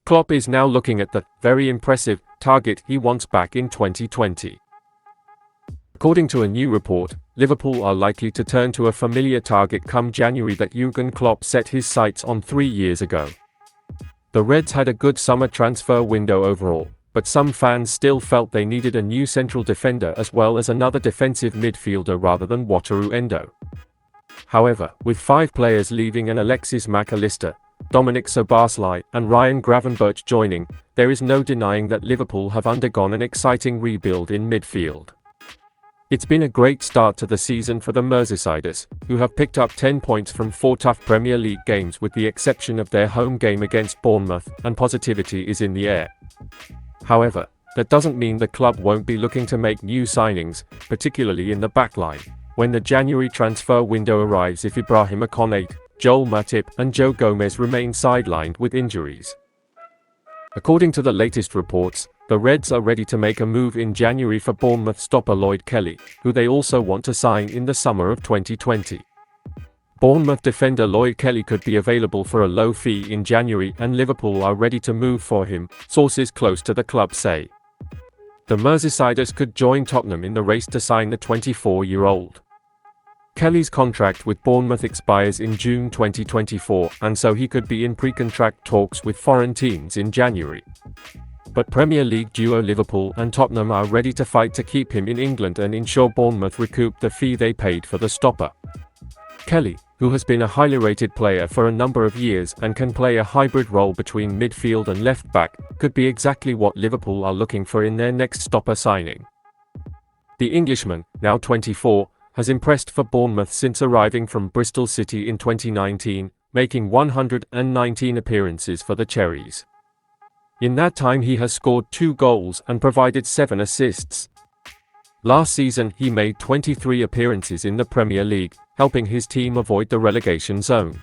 Klopp is now looking at the very impressive target he wants back in 2020. According to a new report, Liverpool are likely to turn to a familiar target come January that Jürgen Klopp set his sights on 3 years ago. The Reds had a good summer transfer window overall, but some fans still felt they needed a new central defender as well as another defensive midfielder rather than Wataru Endo. However, with 5 players leaving and Alexis Mac Allister, Dominic Szoboszlai, and Ryan Gravenberch joining, there is no denying that Liverpool have undergone an exciting rebuild in midfield. It's been a great start to the season for the Merseysiders, who have picked up 10 points from 4 tough Premier League games with the exception of their home game against Bournemouth, and positivity is in the air. However, that doesn't mean the club won't be looking to make new signings, particularly in the backline, when the January transfer window arrives if Ibrahima Konate, Joel Matip, and Joe Gomez remain sidelined with injuries. According to the latest reports, the Reds are ready to make a move in January for Bournemouth stopper Lloyd Kelly, who they also want to sign in the summer of 2020. Bournemouth defender Lloyd Kelly could be available for a low fee in January and Liverpool are ready to move for him, sources close to the club say. The Merseysiders could join Tottenham in the race to sign the 24-year-old. Kelly's contract with Bournemouth expires in June 2024, and so he could be in pre-contract talks with foreign teams in January. But Premier League duo Liverpool and Tottenham are ready to fight to keep him in England and ensure Bournemouth recoup the fee they paid for the stopper. Kelly, who has been a highly rated player for a number of years and can play a hybrid role between midfield and left back, could be exactly what Liverpool are looking for in their next stopper signing. The Englishman, now 24, has impressed for Bournemouth since arriving from Bristol City in 2019, making 119 appearances for the Cherries. In that time he has scored 2 goals and provided 7 assists. Last season he made 23 appearances in the Premier League, helping his team avoid the relegation zone.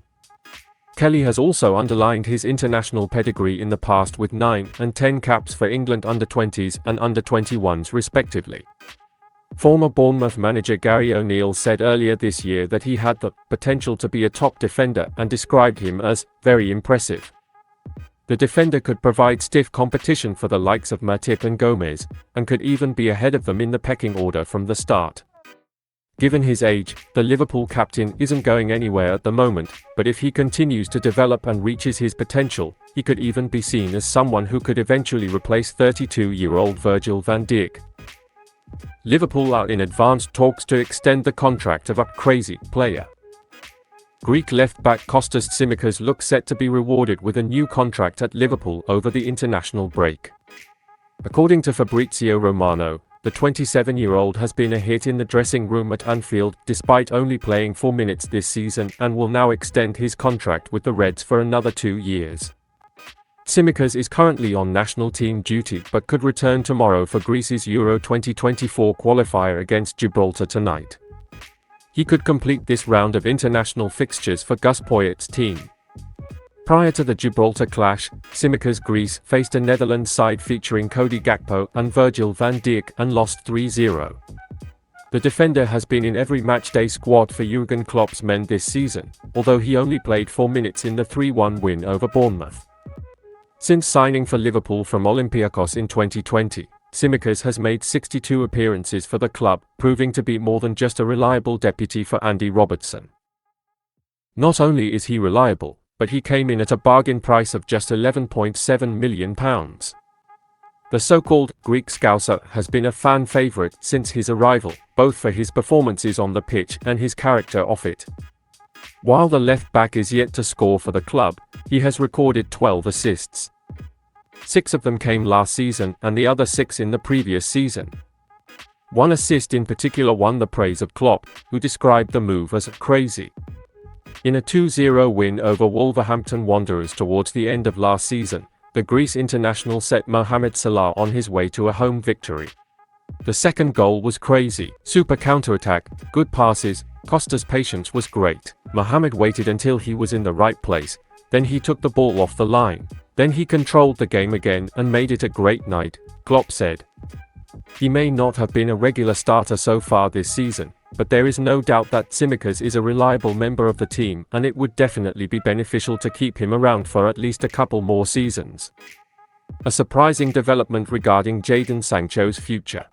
Kelly has also underlined his international pedigree in the past with 9 and 10 caps for England under-20s and under-21s respectively. Former Bournemouth manager Gary O'Neill said earlier this year that he had the potential to be a top defender and described him as very impressive. The defender could provide stiff competition for the likes of Matip and Gomez, and could even be ahead of them in the pecking order from the start. Given his age, the Liverpool captain isn't going anywhere at the moment, but if he continues to develop and reaches his potential, he could even be seen as someone who could eventually replace 32-year-old Virgil van Dijk. Liverpool are in advanced talks to extend the contract of a crazy player. Greek left-back Kostas Tsimikas looks set to be rewarded with a new contract at Liverpool over the international break. According to Fabrizio Romano, the 27-year-old has been a hit in the dressing room at Anfield despite only playing 4 minutes this season and will now extend his contract with the Reds for another 2 years. Tsimikas is currently on national team duty but could return tomorrow for Greece's Euro 2024 qualifier against Gibraltar tonight. He could complete this round of international fixtures for Gus Poyet's team. Prior to the Gibraltar clash, Tsimikas Greece faced a Netherlands side featuring Cody Gakpo and Virgil van Dijk and lost 3-0. The defender has been in every matchday squad for Jürgen Klopp's men this season, although he only played 4 minutes in the 3-1 win over Bournemouth. Since signing for Liverpool from Olympiacos in 2020, Tsimikas has made 62 appearances for the club, proving to be more than just a reliable deputy for Andy Robertson. Not only is he reliable, but he came in at a bargain price of just £11.7 million. The so-called Greek Scouser has been a fan favourite since his arrival, both for his performances on the pitch and his character off it. While the left-back is yet to score for the club, he has recorded 12 assists. 6 of them came last season and the other 6 in the previous season. One assist in particular won the praise of Klopp, who described the move as crazy. In a 2-0 win over Wolverhampton Wanderers towards the end of last season, the Greece international set Mohamed Salah on his way to a home victory. The second goal was crazy, super counter-attack, good passes, Costa's patience was great. Mohamed waited until he was in the right place, then he took the ball off the line. Then he controlled the game again and made it a great night, Klopp said. He may not have been a regular starter so far this season, but there is no doubt that Tsimikas is a reliable member of the team and it would definitely be beneficial to keep him around for at least a couple more seasons. A surprising development regarding Jadon Sancho's future.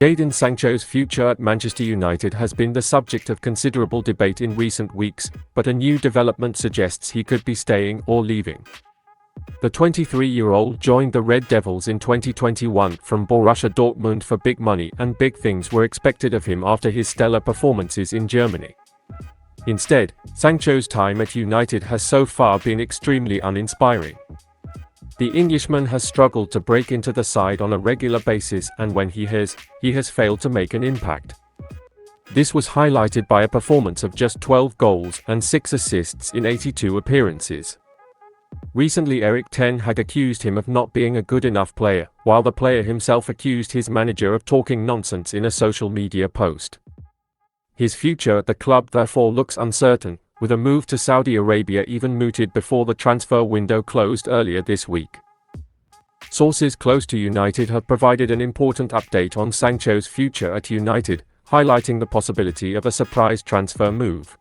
Jadon Sancho's future at Manchester United has been the subject of considerable debate in recent weeks, but a new development suggests he could be staying or leaving. The 23-year-old joined the Red Devils in 2021 from Borussia Dortmund for big money, and big things were expected of him after his stellar performances in Germany. Instead, Sancho's time at United has so far been extremely uninspiring. The Englishman has struggled to break into the side on a regular basis, and when he has failed to make an impact. This was highlighted by a performance of just 12 goals and 6 assists in 82 appearances. Recently, Erik ten Hag accused him of not being a good enough player, while the player himself accused his manager of talking nonsense in a social media post. His future at the club therefore looks uncertain, with a move to Saudi Arabia even mooted before the transfer window closed earlier this week. Sources close to United have provided an important update on Sancho's future at United, highlighting the possibility of a surprise transfer move.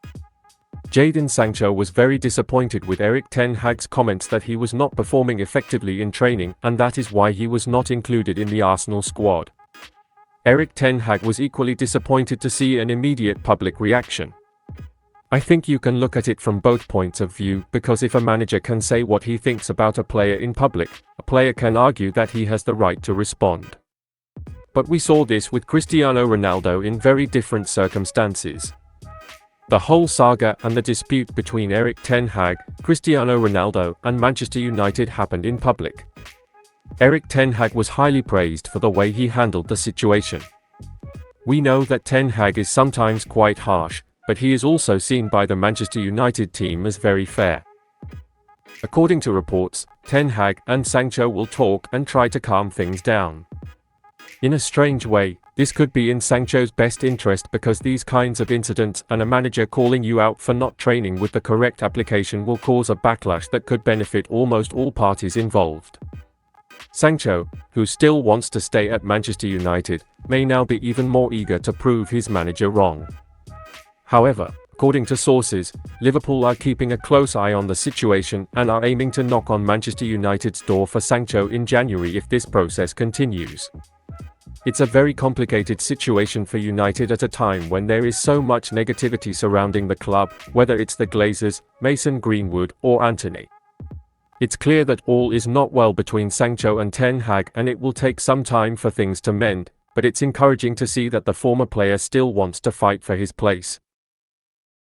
Jadon Sancho was very disappointed with Erik ten Hag's comments that he was not performing effectively in training, and that is why he was not included in the Arsenal squad. Erik ten Hag was equally disappointed to see an immediate public reaction. I think you can look at it from both points of view, because if a manager can say what he thinks about a player in public, a player can argue that he has the right to respond. But we saw this with Cristiano Ronaldo in very different circumstances. The whole saga and the dispute between Erik ten Hag, Cristiano Ronaldo, and Manchester United happened in public. Erik ten Hag was highly praised for the way he handled the situation. We know that ten Hag is sometimes quite harsh, but he is also seen by the Manchester United team as very fair. According to reports, ten Hag and Sancho will talk and try to calm things down. In a strange way, this could be in Sancho's best interest, because these kinds of incidents and a manager calling you out for not training with the correct application will cause a backlash that could benefit almost all parties involved. Sancho, who still wants to stay at Manchester United, may now be even more eager to prove his manager wrong. However, according to sources, Liverpool are keeping a close eye on the situation and are aiming to knock on Manchester United's door for Sancho in January if this process continues. It's a very complicated situation for United at a time when there is so much negativity surrounding the club, whether it's the Glazers, Mason Greenwood, or Antony. It's clear that all is not well between Sancho and ten Hag, and it will take some time for things to mend, but it's encouraging to see that the former player still wants to fight for his place.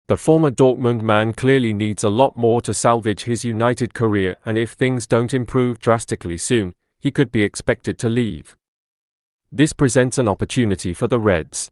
The former Dortmund man clearly needs a lot more to salvage his United career, and if things don't improve drastically soon, he could be expected to leave. This presents an opportunity for the Reds.